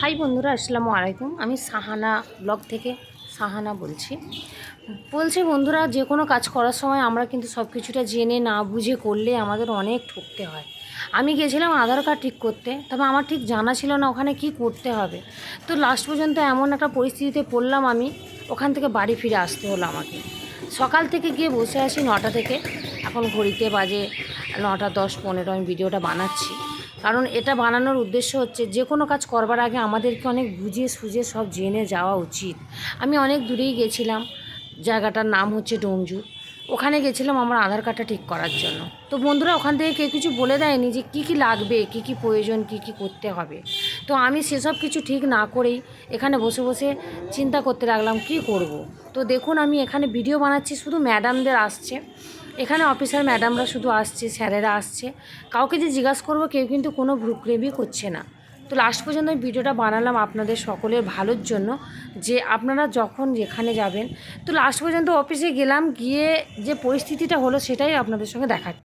High বন্ধুরা, আসসালামু আলাইকুম। আমি সাহানা ব্লগ থেকে সাহানা বলছি বন্ধুরা, যে কোনো কাজ করার সময় আমরা কিন্তু সব কিছুটা জেনে না বুঝে করলে আমাদের অনেক ঠকতে হয়। আমি গেছিলাম আধার কার্ড ঠিক করতে, তবে আমার ঠিক জানা ছিল না ওখানে কি করতে হবে। তো লাস্ট পর্যন্ত এমন একটা পরিস্থিতিতে পড়লাম, আমি ওখান থেকে বাড়ি ফিরে আসতে হলো আমাকে। সকাল থেকে গিয়ে বসে আছি 9টা থেকে, এখন ঘড়িতে বাজে 9:10-15। আমি ভিডিওটা বানাচ্ছি কারণ এটা বানানোর উদ্দেশ্য হচ্ছে যে কোনো কাজ করবার আগে আমাদেরকে অনেক বুঝে সুঝে সব জেনে যাওয়া উচিত। আমি অনেক দূরেই গেছিলাম, জায়গাটার নাম হচ্ছে ডোমজু। ওখানে গেছিলাম আমার আধার কার্ডটা ঠিক করার জন্য। তো বন্ধুরা, ওখান থেকে কেউ কিছু বলে দেয়নি যে কী কী লাগবে, কী কী প্রয়োজন, কী কী করতে হবে। তো আমি সেসব কিছু ঠিক না করেই এখানে বসে বসে চিন্তা করতে লাগলাম কী করব। তো দেখুন, আমি এখানে ভিডিও বানাচ্ছি, শুধু ম্যাডামদের আসছে এখানে, অফিসার ম্যাডামরা শুধু আসছে, স্যারেরা আসছে। কাউকে যে জিজ্ঞাসা করবো কেউ কিন্তু কোনো ভ্রুক্ষেপই করছে না। তো লাস্ট পর্যন্ত আমি ভিডিওটা বানালাম আপনাদের সকলের ভালোর জন্য, যে আপনারা যখন যেখানে যাবেন। তো লাস্ট পর্যন্ত অফিসে গেলাম, গিয়ে যে পরিস্থিতিটা হলো সেটাই আপনাদের সঙ্গে দেখাচ্ছি।